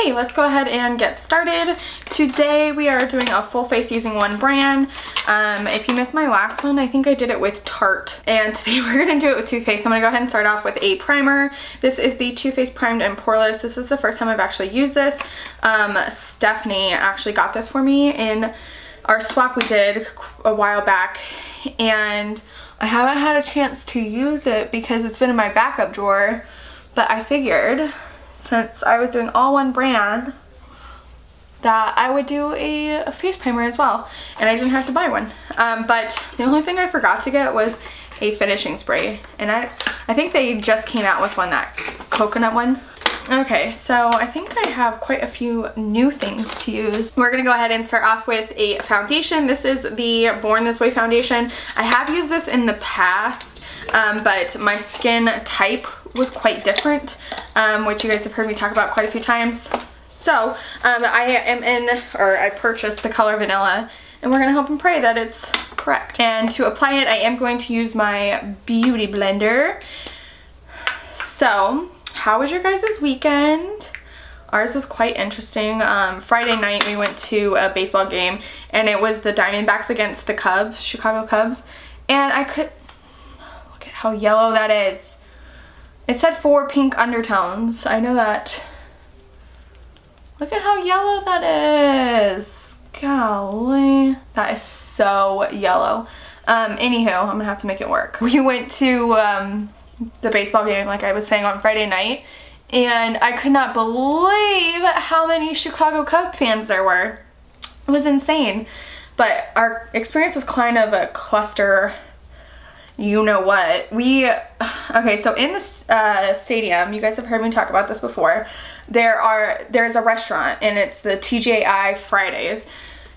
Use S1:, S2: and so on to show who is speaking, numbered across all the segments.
S1: Okay, let's go ahead and get started. Today we are doing a full face using one brand. If you missed my last one, I think I did it with Tarte. And today we're going to do it with Too Faced. I'm going to go ahead and start off with a primer. This is the Too Faced Primed and Poreless. This is the first time I've actually used this. Stephanie actually got this for me in our swap we did a while back. And I haven't had a chance to use it because it's been in my backup drawer. But I figured, since I was doing all one brand, that I would do a face primer as well, and I didn't have to buy one. But the only thing I forgot to get was a finishing spray, and I think they just came out with one, that coconut one. Okay, so I think I have quite a few new things to use. We're gonna go ahead and start off with a foundation. This is the Born This Way foundation. I have used this in the past, but my skin type was quite different, which you guys have heard me talk about quite a few times. So I purchased the color Vanilla, and we're gonna hope and pray that it's correct. And to apply it, I am going to use my beauty blender. So how was your guys' weekend? Ours was quite interesting. Friday night we went to a baseball game, and it was the Diamondbacks against the Cubs, Chicago Cubs, and look at how yellow that is. It said 4 pink undertones. I know that. Look at how yellow that is. Golly. That is so yellow. Anywho, I'm gonna have to make it work. We went to the baseball game, like I was saying, on Friday night, and I could not believe how many Chicago Cub fans there were. It was insane. But our experience was kind of a cluster. You know what? Okay, so in the stadium, you guys have heard me talk about this before, there's a restaurant, and it's the TGI Fridays.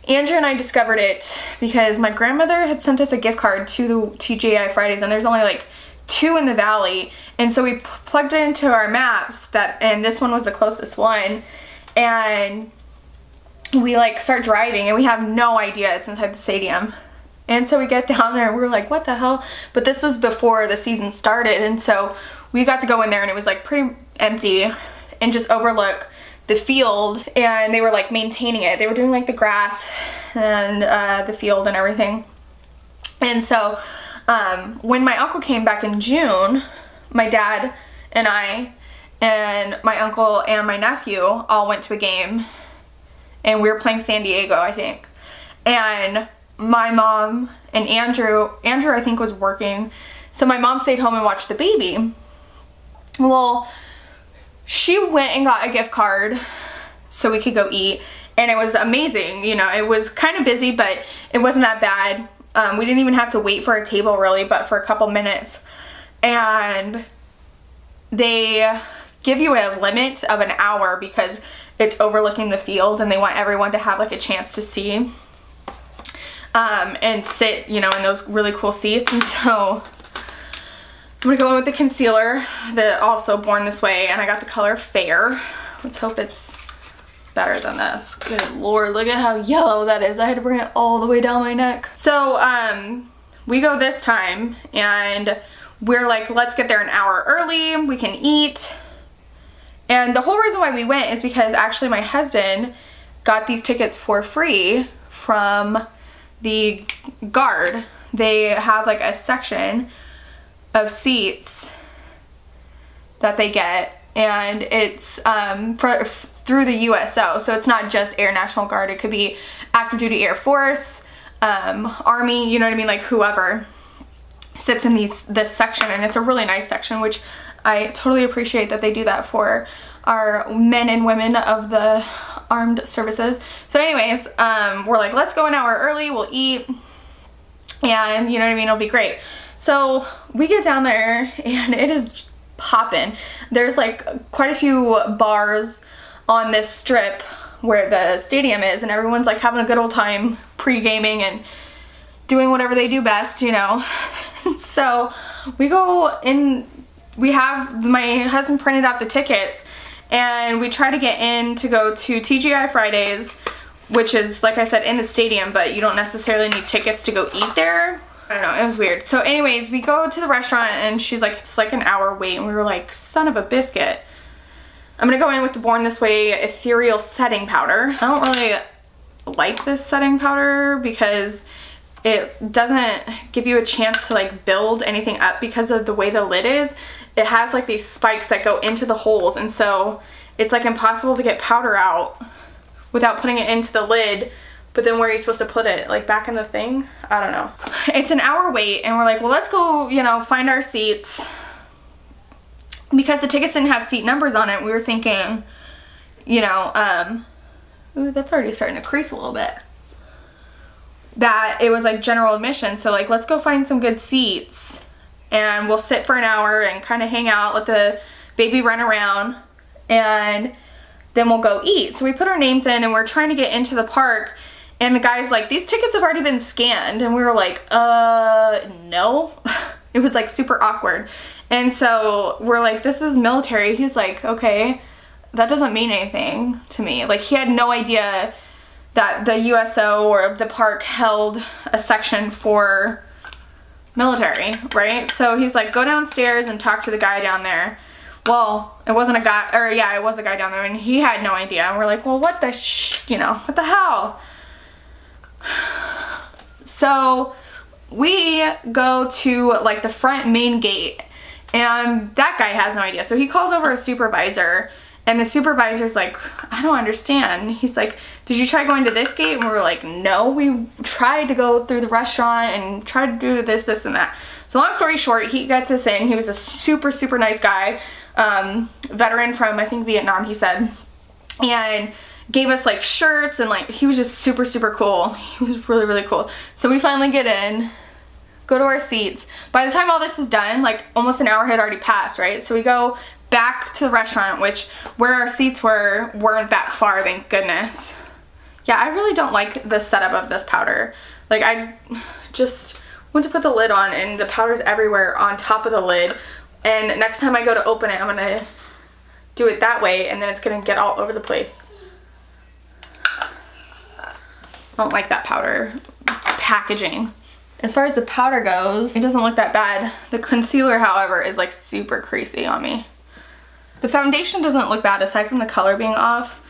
S1: Andrew and I discovered it because my grandmother had sent us a gift card to the TGI Fridays, and there's only like 2 in the valley, and so we plugged it into our maps, and this one was the closest one, and we like start driving, and we have no idea it's inside the stadium. And so we get down there and we were like, what the hell? But this was before the season started, and so we got to go in there, and it was like pretty empty and just overlook the field, and they were like maintaining it. They were doing like the grass and the field and everything. And so when my uncle came back in June, my dad and I and my uncle and my nephew all went to a game, and we were playing San Diego, I think. And my mom and Andrew I think was working, so my mom stayed home and watched the baby. Well, she went and got a gift card so we could go eat, and it was amazing. You know, it was kind of busy, but it wasn't that bad. We didn't even have to wait for a table really, but for a couple minutes. And they give you a limit of an hour because it's overlooking the field, and they want everyone to have like a chance to see and sit, you know, in those really cool seats. And so I'm gonna go in with the concealer, the also Born This Way, and I got the color Fair. Let's hope it's better than this. Good lord, look at how yellow that is. I had to bring it all the way down my neck. So we go this time, and we're like, let's get there an hour early, we can eat. And the whole reason why we went is because actually my husband got these tickets for free from the guard. They have like a section of that they get, and it's through the USO, so it's not just Air National Guard. It could be active duty Air Force, Army, you know what I mean, like whoever sits in this section. And it's a really nice section, which I totally appreciate that they do that for our men and women of the armed services. So anyways, we're like, let's go an hour early, we'll eat, and you know what I mean, it'll be great. So we get down there, and it is poppin'. There's like quite a few bars on this strip where the stadium is, and everyone's like having a good old time pre-gaming and doing whatever they do best, you know. So we go in, we have my husband printed out the tickets, and we try to get in to go to TGI Fridays, which is, like I said, in the stadium, but you don't necessarily need tickets to go eat there. I don't know, it was weird. So anyways, we go to the restaurant, and she's like, it's like an hour wait, and we were like, son of a biscuit. I'm gonna go in with the Born This Way Ethereal Setting Powder. I don't really like this setting powder because it doesn't give you a chance to like build anything up because of the way the lid is. It has like these spikes that go into the holes, and so it's like impossible to get powder out without putting it into the lid. But then where are you supposed to put it? Like back in the thing? I don't know. It's an hour wait, and we're like, well, let's go, you know, find our seats. Because the tickets didn't have seat numbers on it, we were thinking, you know, ooh, that's already starting to crease a little bit. That it was like general admission. So like, let's go find some good seats and we'll sit for an hour and kind of hang out, let the baby run around, and then we'll go eat. So we put our names in and we're trying to get into the park. And the guy's like, these tickets have already been scanned. And we were like, no. It was like super awkward. And so we're like, this is military. He's like, okay, that doesn't mean anything to me. Like, he had no idea that the USO or the park held a section for military, right? So he's like, go downstairs and talk to the guy down there. Well, it wasn't a guy, or yeah, it was a guy down there, and he had no idea. And we're like, well, what the you know, what the hell? So we go to like the front main gate, and that guy has no idea. So he calls over a supervisor, and the supervisor's like, I don't understand. He's like, did you try going to this gate? And we were like, no, we tried to go through the restaurant and tried to do this, this, and that. So long story short, he gets us in. He was a super, super nice guy. Veteran from, I think, Vietnam, he said. And gave us like shirts, and like, he was just super, super cool. He was really, really cool. So we finally get in, go to our seats. By the time all this is done, like almost an hour had already passed, right? So we go back to the restaurant, which where our seats weren't that far, thank goodness. Yeah, I really don't like the setup of this powder. Like, I just went to put the lid on and the powder's everywhere on top of the lid. And next time I go to open it, I'm gonna do it that way, and then it's gonna get all over the place. I don't like that powder packaging. As far as the powder goes, it doesn't look that bad. The concealer, however, is like super creasy on me. The foundation doesn't look bad aside from the color being off.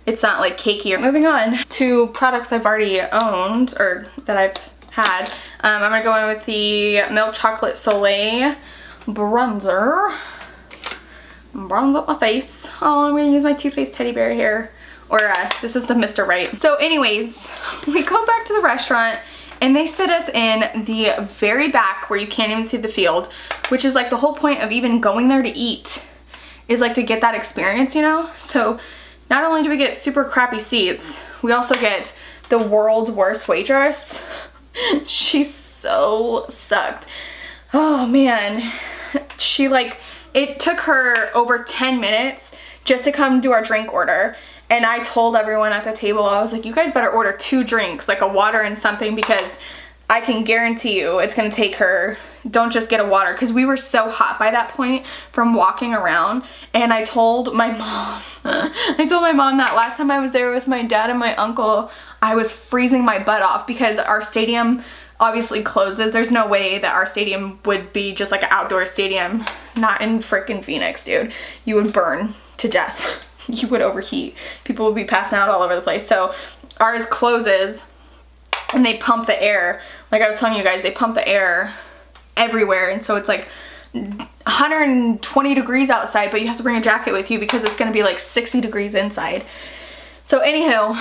S1: It's not like cakey. Moving on to products I've already owned, or that I've had. I'm gonna go in with the Milk Chocolate Soleil bronzer. Bronze up my face. Oh, I'm gonna use my Too Faced teddy bear here. Or this is the Mr. Right. So anyways, we go back to the restaurant, and they sit us in the very back where you can't even see the field, which is like the whole point of even going there to eat, is like to get that experience, you know? So not only do we get super crappy seats, we also get the world's worst waitress. She so sucked. Oh man. She like, it took her over 10 minutes just to come do our drink order. And I told everyone at the table, I was like, you guys better order 2 drinks, like a water and something, because I can guarantee you it's gonna take her. Don't just get a water, because we were so hot by that point from walking around. And I told my mom, that last time I was there with my dad and my uncle, I was freezing my butt off because our stadium obviously closes. There's no way that our stadium would be just like an outdoor stadium. Not in freaking Phoenix, dude. You would burn to death. You would overheat. People would be passing out all over the place. So ours closes, and they pump the air. Like I was telling you guys, they pump the air everywhere, and so it's like 120 degrees outside, but you have to bring a jacket with you because it's gonna be like 60 degrees inside. So anywho,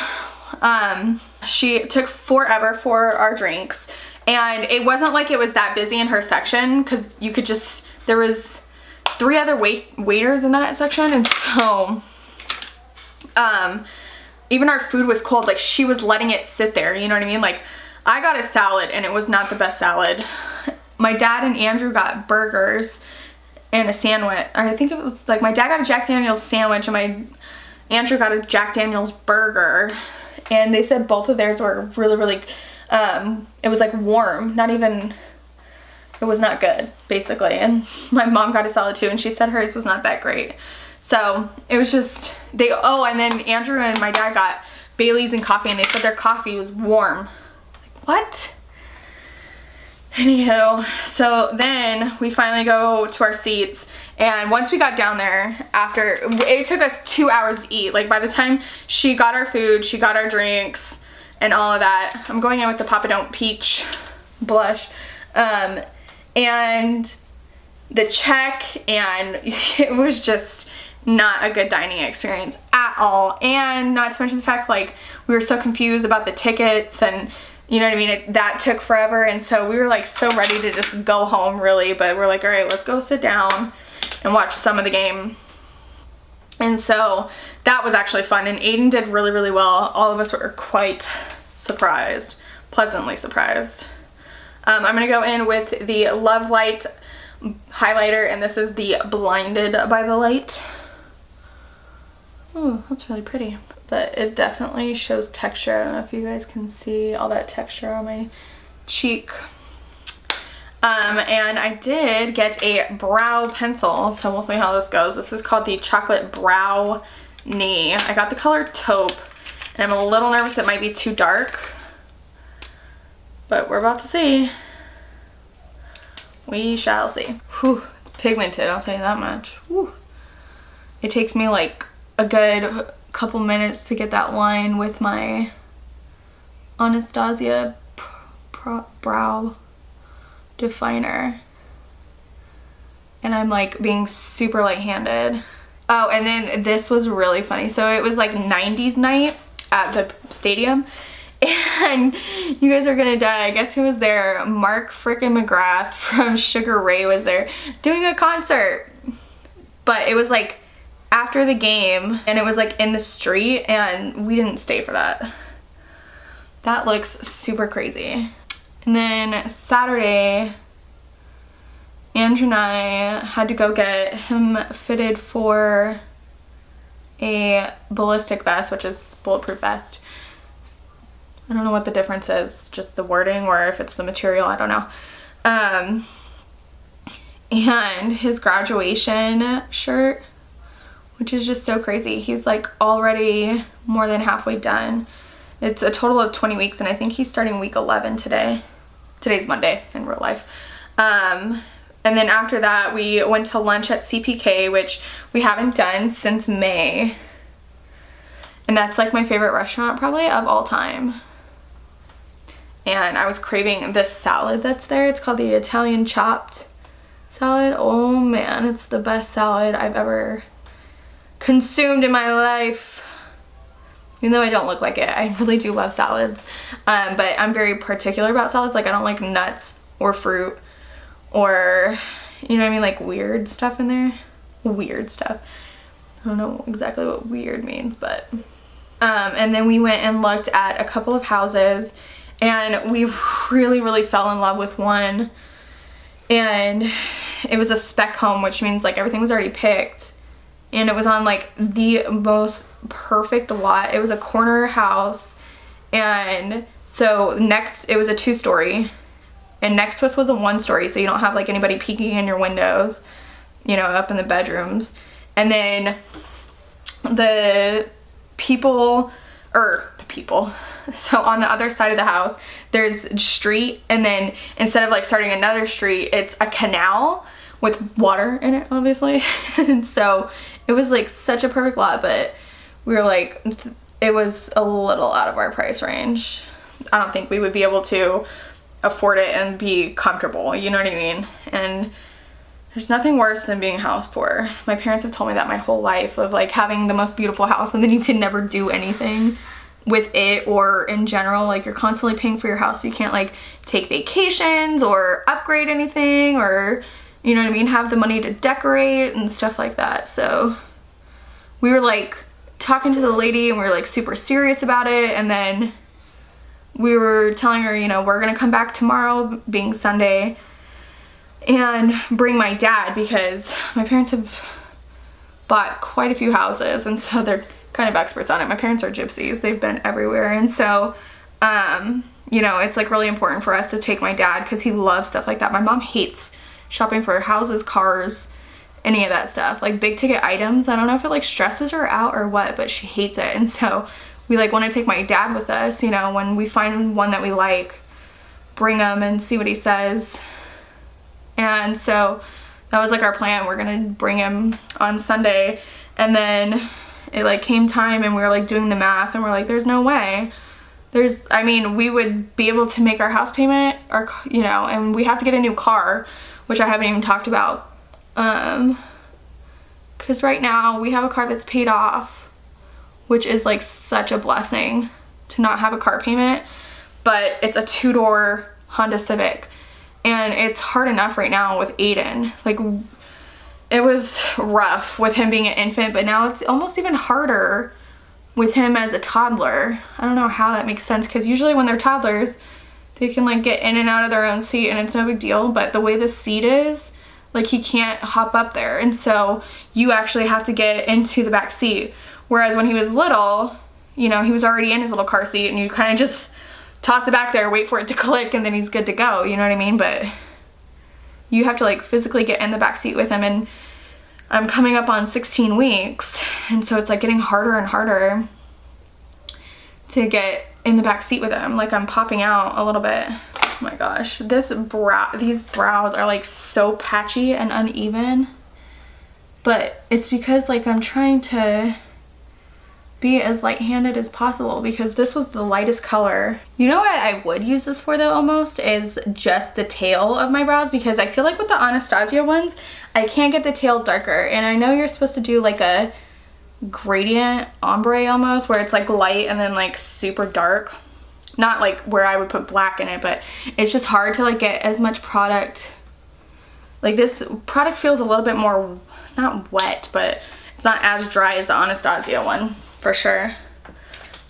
S1: she took forever for our drinks, and it wasn't like it was that busy in her section, because you could just, there was 3 other waiters in that section, and so even our food was cold. Like, she was letting it sit there, you know what I mean? Like, I got a salad, and it was not the best salad. My dad and Andrew got burgers and a sandwich. I think it was like, my dad got a Jack Daniel's sandwich, and Andrew got a Jack Daniel's burger, and they said both of theirs were really, really, it was like warm, not even, it was not good, basically. And my mom got a salad too, and she said hers was not that great. So it was just, and then Andrew and my dad got Bailey's and coffee, and they said their coffee was warm. Like, what? Anywho, so then we finally go to our seats, and once we got down there, after, it took us 2 hours to eat. Like by the time she got our food, she got our drinks, and all of that. I'm going in with the Papa Don't Peach blush. And the check, and it was just not a good dining experience at all. And not to mention the fact, like, we were so confused about the tickets, and you know what I mean, that took forever. And so we were like so ready to just go home really, but we're like, all right, let's go sit down and watch some of the game. And so that was actually fun, and Aiden did really, really well. All of us were quite surprised, pleasantly surprised. I'm gonna go in with the Love Light highlighter, and this is the Blinded by the Light. Oh, that's really pretty, but it definitely shows texture. I don't know if you guys can see all that texture on my cheek. And I did get a brow pencil, so we'll see how this goes. This is called the Chocolate Brownie. I got the color Taupe, and I'm a little nervous it might be too dark, but we're about to see. We shall see. Whew, it's pigmented, I'll tell you that much. Whew. It takes me like a good couple minutes to get that line with my Anastasia brow definer, and I'm like being super light-handed. Oh, and then this was really funny. So it was like 90s night at the stadium, and you guys are gonna die. Guess who was there? Mark frickin' McGrath from Sugar Ray was there doing a concert, but it was like after the game, and it was like in the street, and we didn't stay for that. That looks super crazy. And then Saturday, Andrew and I had to go get him fitted for a ballistic vest, which is bulletproof vest. I don't know what the difference is, just the wording, or if it's the material, I don't know. And his graduation shirt, which is just so crazy. He's like already more than halfway done. It's a total of 20 weeks, and I think he's starting week 11 today. Today's Monday in real life. And then after that, we went to lunch at CPK, which we haven't done since May. And that's like my favorite restaurant probably of all time. And I was craving this salad that's there. It's called the Italian chopped salad. Oh man, it's the best salad I've ever consumed in my life. Even though I don't look like it, I really do love salads. But I'm very particular about salads. Like, I don't like nuts or fruit or, you know what I mean, like weird stuff in there. Weird stuff. I don't know exactly what weird means, but. And then we went and looked at a couple of houses, and we really, really fell in love with one. And it was a spec home, which means like everything was already picked. And it was on like the most perfect lot. It was a corner house, and so next, it was a 2-story, and next to us was a 1-story, so you don't have like anybody peeking in your windows, you know, up in the bedrooms. And then the people, so on the other side of the house, there's a street, and then instead of like starting another street, it's a canal with water in it, obviously. And so it was like such a perfect lot, but we were like, it was a little out of our price range. I don't think we would be able to afford it and be comfortable, you know what I mean? And there's nothing worse than being house poor. My parents have told me that my whole life, of like having the most beautiful house and then you can never do anything with it, or in general, like you're constantly paying for your house, so you can't like take vacations or upgrade anything, or you know what I mean, have the money to decorate and stuff like that. So we were like talking to the lady, and we were like super serious about it, and then we were telling her, you know, we're gonna come back tomorrow, being Sunday, and bring my dad, because my parents have bought quite a few houses, and so they're kind of experts on it. My parents are gypsies, they've been everywhere, and so you know, it's like really important for us to take my dad, because he loves stuff like that. My mom hates shopping for houses, cars, any of that stuff, like big ticket items. I don't know if it like stresses her out or what, but she hates it. And so we like want to take my dad with us, you know, when we find one that we like, bring him and see what he says. And so that was like our plan. We're gonna bring him on Sunday, and then it like came time and we were like doing the math and we're like, there's no way. I mean, we would be able to make our house payment, or, you know, and we have to get a new car, which I haven't even talked about. Because right now we have a car that's paid off, which is like such a blessing to not have a car payment, but it's a 2-door Honda Civic, and it's hard enough right now with Aiden. Like, it was rough with him being an infant, but now it's almost even harder with him as a toddler. I don't know how that makes sense, because usually when they're toddlers, they can like get in and out of their own seat and it's no big deal, but the way the seat is, like, he can't hop up there, and so you actually have to get into the back seat. Whereas when he was little, you know, he was already in his little car seat and you kind of just toss it back there, wait for it to click, and then he's good to go, you know what I mean? But you have to like physically get in the back seat with him, and I'm coming up on 16 weeks, and so it's like getting harder and harder to get in the back seat with him. Like, I'm popping out a little bit. Oh my gosh, these brows are like so patchy and uneven, but it's because like I'm trying to be as light-handed as possible, because this was the lightest color. You know what I would use this for though, almost, is just the tail of my brows, because I feel like with the Anastasia ones, I can't get the tail darker, and I know you're supposed to do like a gradient ombre almost, where it's like light and then like super dark. Not like where I would put black in it, but it's just hard to like get as much product. Like, this product feels a little bit more, not wet, but it's not as dry as the Anastasia one, for sure.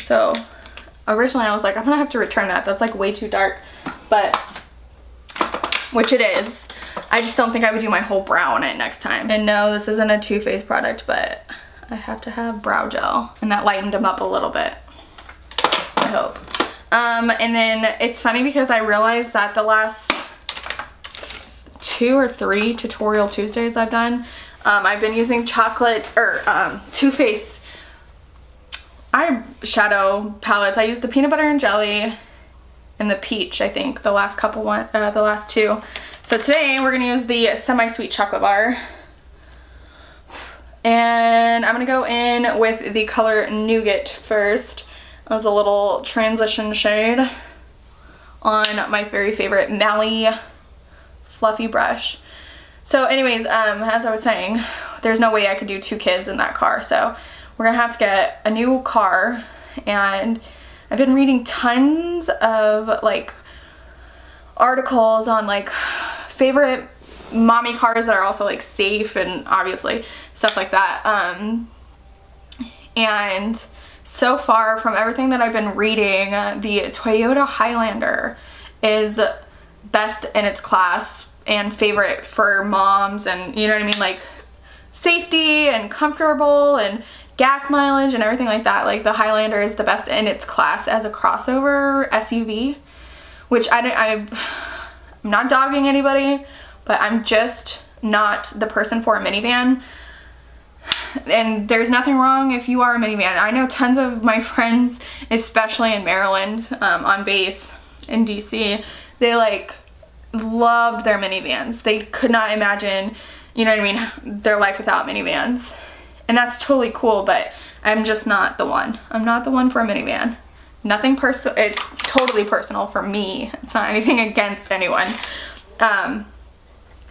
S1: So originally I was like, I'm gonna have to return that. That's like way too dark, but, which it is. I just don't think I would do my whole brow on it next time. And no, this isn't a Too Faced product, but I have to have brow gel, and that lightened them up a little bit, I hope. And then it's funny because I realized that the last 2 or 3 tutorial Tuesdays I've done, I've been using Too Faced eyeshadow palettes. I used the peanut butter and jelly and the peach, I think, the last two. So today we're gonna use the semi-sweet chocolate bar, and I'm gonna go in with the color Nougat first. That was a little transition shade on my very favorite Mally fluffy brush. So anyways, as I was saying, there's no way I could do 2 kids in that car, so we're gonna have to get a new car. And I've been reading tons of like articles on like favorite mommy cars that are also like safe, and obviously stuff like that. And so far from everything that I've been reading, the Toyota Highlander is best in its class and favorite for moms, and you know what I mean, like safety and comfortable and gas mileage and everything like that. Like, the Highlander is the best in its class as a crossover SUV, which I'm not dogging anybody, but I'm just not the person for a minivan. And there's nothing wrong if you are a minivan. I know tons of my friends, especially in Maryland, on base in DC, they like loved their minivans. They could not imagine, you know what I mean, their life without minivans. And that's totally cool, but I'm just not the one. I'm not the one for a minivan. Nothing personal. It's totally personal for me. It's not anything against anyone.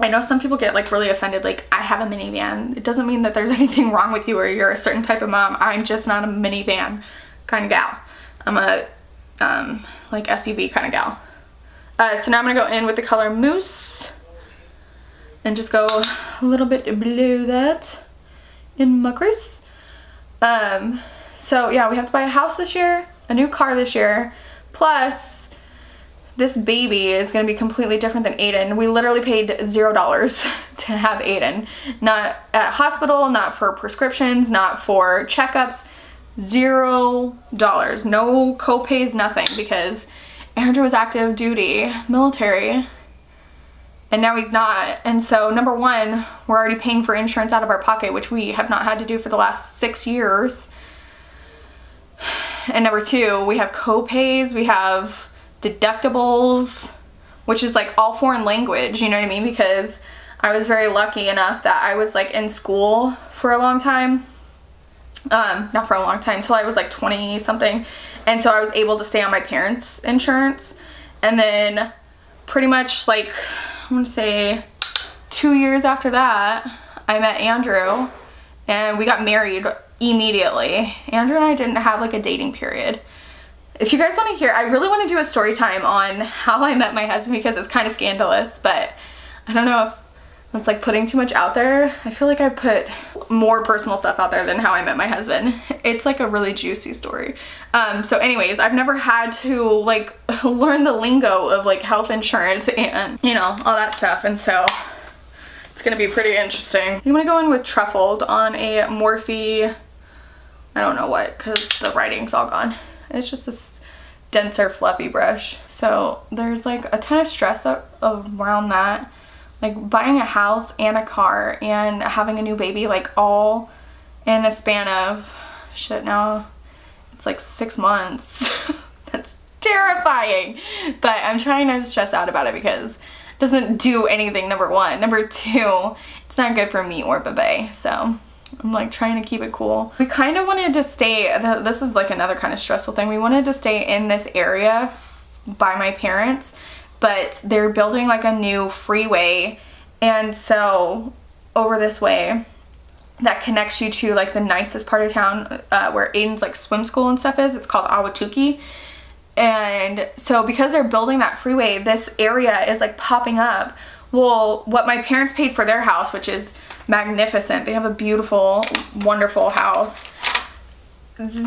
S1: I know some people get like really offended, like, I have a minivan. It doesn't mean that there's anything wrong with you or you're a certain type of mom. I'm just not a minivan kind of gal. I'm a like SUV kind of gal. So now I'm gonna go in with the color Mousse and just go a little bit below that in my crease. So yeah, we have to buy a house this year, a new car this year, plus this baby is going to be completely different than Aiden. We literally paid $0 to have Aiden. Not at hospital, not for prescriptions, not for checkups. $0. No co-pays, nothing, because Andrew was active duty, military, and now he's not. And so number one, we're already paying for insurance out of our pocket, which we have not had to do for the last 6 years. And number two, we have co-pays, we have deductibles, which is like all foreign language, you know what I mean? Because I was very lucky enough that I was like in school for a long time. Not for a long time, till I was like 20 something. And so I was able to stay on my parents' insurance. And then pretty much like, I want to say 2 years after that, I met Andrew and we got married immediately. Andrew and I didn't have like a dating period. If you guys want to hear, I really want to do a story time on how I met my husband because it's kind of scandalous, but I don't know if it's like putting too much out there. I feel like I put more personal stuff out there than how I met my husband. It's like a really juicy story. So anyways, I've never had to like learn the lingo of like health insurance and, you know, all that stuff. And so it's gonna be pretty interesting. I'm gonna go in with truffled on a Morphe, I don't know what, because the writing's all gone. It's just this denser fluffy brush. So there's like a ton of stress around that. Like buying a house and a car and having a new baby, like all in a span of, shit, now it's like 6 months. That's terrifying. But I'm trying not to stress out about it because it doesn't do anything, number one. Number two, it's not good for me or Bebe. So I'm like trying to keep it cool. We kind of wanted to stay, this is like another kind of stressful thing. We wanted to stay in this area by my parents, but they're building like a new freeway, and so over this way that connects you to like the nicest part of town where Aiden's like swim school and stuff is. It's called Ahwatukee. And so because they're building that freeway, this area is like popping up. Well, what my parents paid for their house, which is magnificent, they have a beautiful, wonderful house.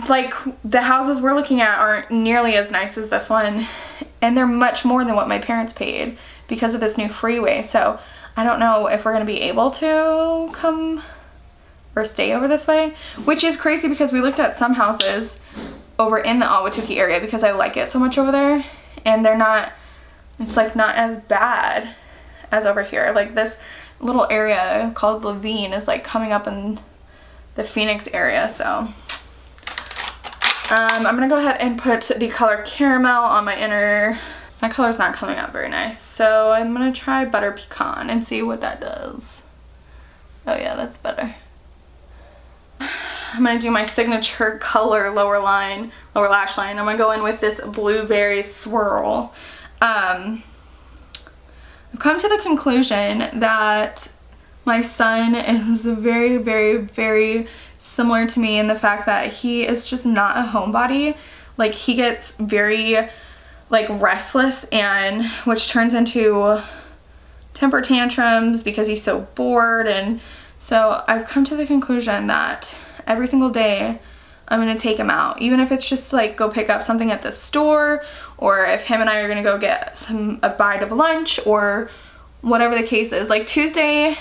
S1: Like the houses we're looking at aren't nearly as nice as this one, and they're much more than what my parents paid because of this new freeway. So I don't know if we're gonna be able to come or stay over this way, which is crazy because we looked at some houses over in the Ahwatukee area because I like it so much over there, and they're not, it's like not as bad as over here. Like this little area called Levine is like coming up in the Phoenix area. So I'm gonna go ahead and put the color Caramel on my inner. My color's not coming out very nice, so I'm gonna try Butter Pecan and see what that does. Oh yeah, that's better. I'm gonna do my signature color lower lash line. I'm gonna go in with this Blueberry Swirl. I've come to the conclusion that my son is very, very, very similar to me in the fact that he is just not a homebody. Like he gets very like restless, and which turns into temper tantrums because he's so bored. And so I've come to the conclusion that every single day I'm gonna take him out, even if it's just like go pick up something at the store, or if him and I are gonna go get a bite of lunch, or whatever the case is. Like Tuesday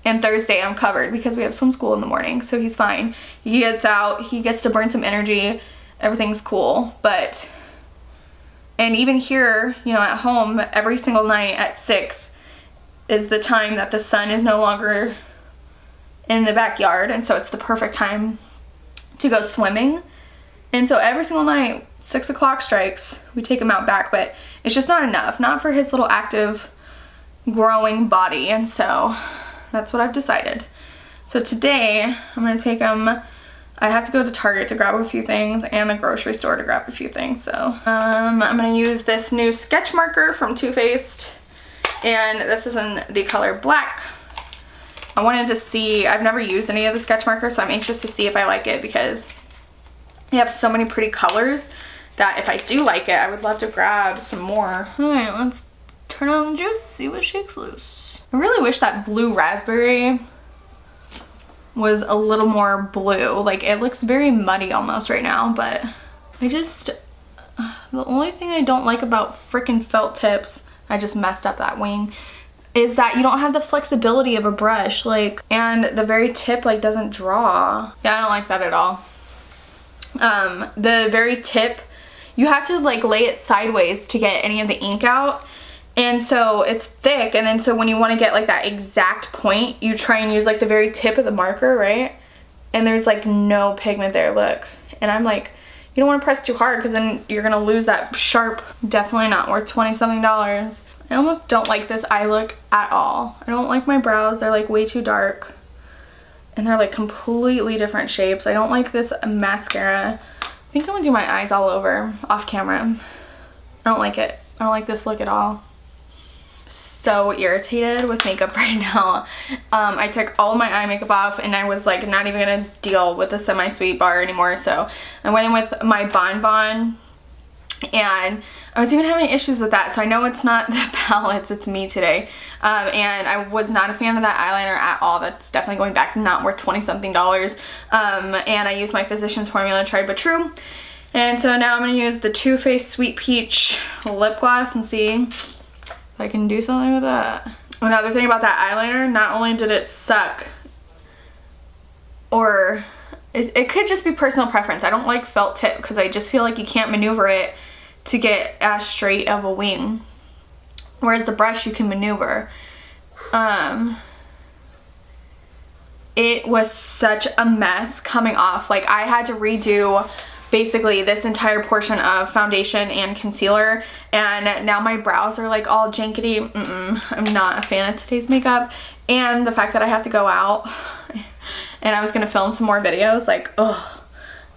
S1: and Thursday I'm covered because we have swim school in the morning, so he's fine. He gets out, he gets to burn some energy, everything's cool. But, and even here, you know, at home, every single night at 6 is the time that the sun is no longer in the backyard, and so it's the perfect time to go swimming. And so every single night, 6 o'clock strikes, we take him out back, but it's just not enough, not for his little active growing body. And so that's what I've decided. So today I'm gonna take him, I have to go to Target to grab a few things and the grocery store to grab a few things. So I'm gonna use this new sketch marker from Too Faced, and this is in the color black. I wanted to see, I've never used any of the sketch markers, so I'm anxious to see if I like it because they have so many pretty colors that if I do like it, I would love to grab some more. All right, let's turn on the juice, see what shakes loose. I really wish that blue raspberry was a little more blue. Like it looks very muddy almost right now, but I just, the only thing I don't like about freaking felt tips, I just messed up that wing, is that you don't have the flexibility of a brush, like, and the very tip like doesn't draw. Yeah, I don't like that at all. The very tip, you have to like lay it sideways to get any of the ink out, and so it's thick, and then so when you want to get like that exact point, you try and use like the very tip of the marker, right? And there's like no pigment there, look. And I'm like, You don't want to press too hard because then you're going to lose that sharp. Definitely not worth 20-something dollars. I almost don't like this eye look at all. I don't like my brows. They're like way too dark. And they're like completely different shapes. I don't like this mascara. I think I'm going to do my eyes all over off camera. I don't like it. I don't like this look at all. So irritated with makeup right now. I took all of my eye makeup off and I was like not even gonna deal with the semi-sweet bar anymore, so I went in with my Bon Bon, and I was even having issues with that, so I know it's not the palettes, it's me today. And I was not a fan of that eyeliner at all. That's definitely going back, not worth 20-something dollars. And I used my Physicians Formula Tried But True, and so now I'm gonna use the Too Faced Sweet Peach lip gloss and see I can do something with that. Another thing about that eyeliner, not only did it suck, or it could just be personal preference. I don't like felt tip because I just feel like you can't maneuver it to get as straight of a wing. Whereas the brush you can maneuver. It was such a mess coming off. Like I had to redo basically this entire portion of foundation and concealer, and now my brows are like all jankety. I'm not a fan of today's makeup, and the fact that I have to go out and I was gonna film some more videos, like, ugh,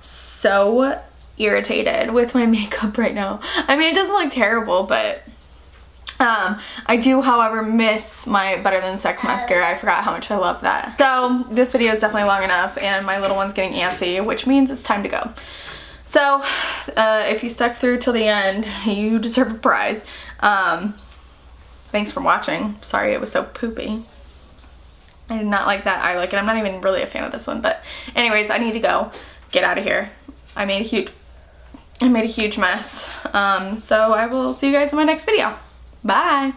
S1: so irritated with my makeup right now. I mean, it doesn't look terrible, but I do, however, miss my Better Than Sex mascara. I forgot how much I love that. So this video is definitely long enough, and my little one's getting antsy, which means it's time to go. So, if you stuck through till the end, you deserve a prize. Thanks for watching. Sorry it was so poopy. I did not like that eye look, and I'm not even really a fan of this one. But anyways, I need to go. Get out of here. I made a huge mess. So I will see you guys in my next video. Bye!